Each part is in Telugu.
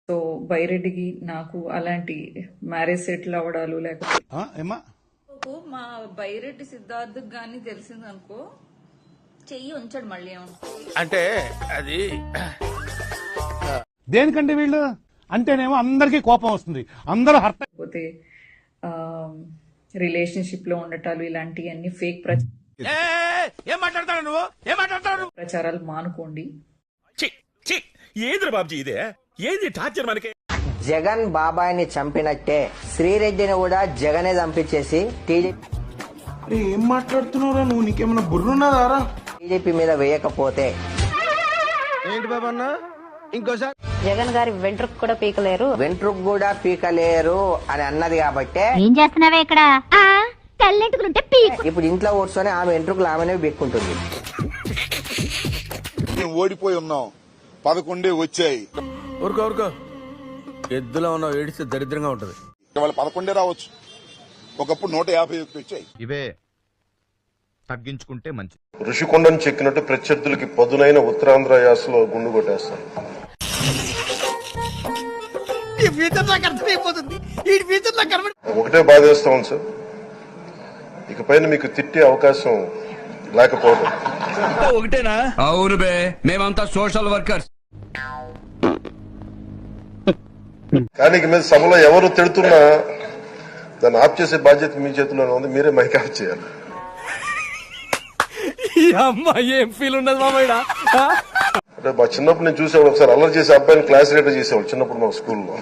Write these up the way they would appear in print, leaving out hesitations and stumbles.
సో బైరెడ్డికి నాకు అలాంటి మ్యారేజ్ సెటిల్ అవ్వడాలు లేకపోతే మా బైరెడ్డి సిద్ధార్థ్ గాని తెలిసిందనుకో చెయ్యి ఉంచాడు మళ్ళీ అంటే అది దేనికంటే వీళ్ళు అంటేనేమో అందరికీ కోపం వస్తుంది, అందరూ లేకపోతే రిలేషన్షిప్ లో ఉండటాలు ఇలాంటివన్నీ ఫేక్ ప్రచారాలు మానుకోండి. ఏది బాబుజీ ఇదే, ఏది టార్చర్ మనకి. జగన్ బాబాయిని చంపినట్టే శ్రీరెడ్డిని కూడా జగనే చంపించేసి ఏం మాట్లాడుతున్నావురా నువ్వు? నీకేమన్నా బుర్రున్నదారా? టీడీపీ మీద వేయకపోతే ఏంటి బాబన్న ఇంకోసారి జగన్ గారి వెంట్రుకు కూడా పీకలేరు అని అన్నది కాబట్టే ఏం చేస్తున్నావే ఇక్కడ తెల్లెంటుకుంటే ఇప్పుడు ఇంట్లో కూర్చొని ఆమె వెంట్రుకలు ఆమెనే పీక్కుంటుంది. ఓడిపోయి ఉన్నాం, 11 వచ్చాయి. ఊరుకో ఎద్దులో ఉన్నావు, ఏడిస్తే దరిద్రంగా ఉంటది. వాళ్ళు 11 రావచ్చు, ఒకప్పుడు 151 వచ్చాయి. ఇవే తగ్గించుకుంటే మంచి. ఋషికొండను చెక్కినట్టు ప్రత్యర్థులకి పదునైన ఉత్తరాంధ్ర యాసలో గుండు కొట్టేస్తారు. ఒకటే బాధేస్తా ఉంది సార్, ఇకపైన మీకు తిట్టే అవకాశం లేకపోవడం. ఒకటేనా? అవును బే, మేమంతా సోషల్ వర్కర్స్. కానీ ఇక మీద సభలో ఎవరు తిడుతున్నా దాన్ని ఆఫ్ చేసే బాధ్యత మీ చేతిలోనే ఉంది, మీరే మైక్ ఆఫ్ చేయాలి. ఏం ఫీల్ ఉన్నది మామయ్య? అంటే మా చిన్నప్పుడు నేను చూసేవాడు, ఒకసారి అల్లరి చేసే అబ్బాయిని క్లాస్ లీడర్ చేసేవాడు చిన్నప్పుడు మా స్కూల్లో.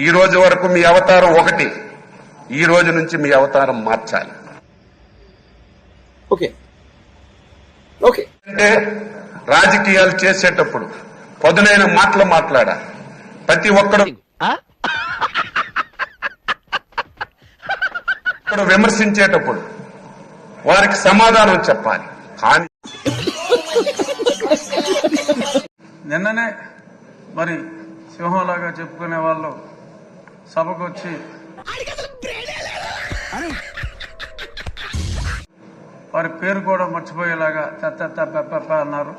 ఈ రోజు వరకు మీ అవతారం ఒకటి, ఈ రోజు నుంచి మీ అవతారం మార్చాలి. అంటే రాజకీయాలు చేసేటప్పుడు పదునైన మాటలు మాట్లాడాలి. ప్రతి ఒక్కడు విమర్శించేటప్పుడు వారికి సమాధానం చెప్పాలి. కానీ నిన్ననే మరి సింహంలాగా చెప్పుకునే వాళ్ళు సభకు వచ్చి వారి పేరు కూడా మర్చిపోయేలాగా అన్నారు.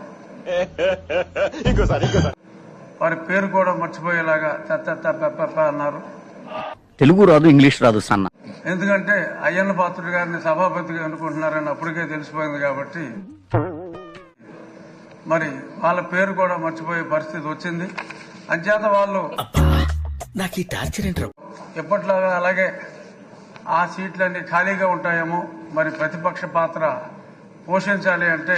వారి పేరు కూడా మర్చిపోయేలాగా అన్నారు. తెలుగు రాదు, ఇంగ్లీష్ రాదు సన్న. ఎందుకంటే అయ్యన్న పాత్రుడు గారిని సభాపతిగా అనుకుంటున్నారని అప్పటికే తెలిసిపోయింది కాబట్టి మరి వాళ్ళ పేరు కూడా మర్చిపోయే పరిస్థితి వచ్చింది. అంచేత వాళ్ళు నాకు ఈ టార్చర్ ఏంట్రా? ఎప్పట్లాగా అలాగే ఆ సీట్లన్నీ ఖాళీగా ఉంటాయేమో, మరి ప్రతిపక్ష పాత్ర పోషించాలి అంటే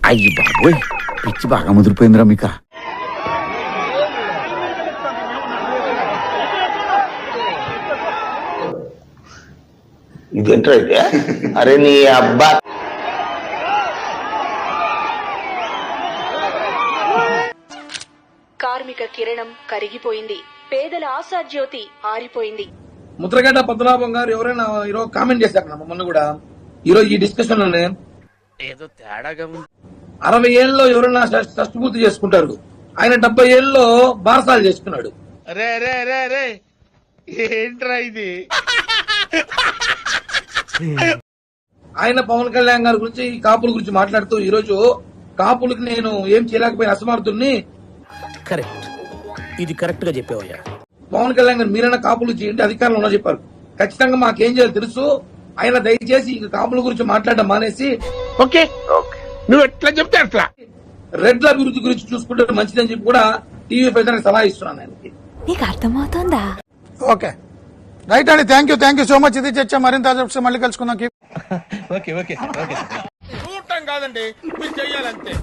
అయ్యి బాబోయ్, పిచ్చి బాగా ముదిరిపోయిందిరా మీక. ఇదేంట్రా ఇదే? అరే నీ అబ్బా, కార్మిక కిరణం కరిగిపోయింది, పేదల ఆశాజ్యోతి ఆరిపోయింది. ముద్రగడ్డ పద్మనాభం గారు ఎవరైనా ఈరోజు కామెంట్ చేశారు మొన్న కూడా, ఈరోజు ఈ డిస్కషన్ లోనే ఏదో తేడాగా 60 ఏళ్ళలో ఎవరైనా షష్టి పూర్తి చేసుకుంటారు, ఆయన 70 ఏళ్ళలో బారసాలు చేసుకున్నాడు. ఏంట్రా ఇది? ఆయన పవన్ కళ్యాణ్ గారి గురించి, కాపుల గురించి మాట్లాడుతూ ఈ రోజు కాపులకి నేను ఏం చేయలేకపోయిన అసమర్థుల్ని. కరెక్ట్, ఇది కరెక్ట్ గా చెప్పావయ్యా. పవన్ కళ్యాణ్ గారు మీరైనా కాపులు చేయండి, అధికారంలో ఉన్నా చెప్పారు. ఖచ్చితంగా మాకేం చేయాలో తెలుసు. ఆయన దయచేసి ఇక కాపుల గురించి మాట్లాడడం మానేసి ఓకే నువ్వు ఎట్లా చెప్తే అట్లా రెడ్ల అభివృద్ధి గురించి చూసుకుంటే మంచిదని చెప్పి కూడా టీవీ ప్రజలకు సలహా ఇస్తున్నాను ఆయనకి. నీకు అర్థమవుతోందా? ఓకే రైట్ అండి, థ్యాంక్ యూ సో మచ్. ఇది చర్చ మరింత మళ్ళీ కలుసుకుందాం. ఓకే చూడటం కాదండి, మీరు చెయ్యాలంతే.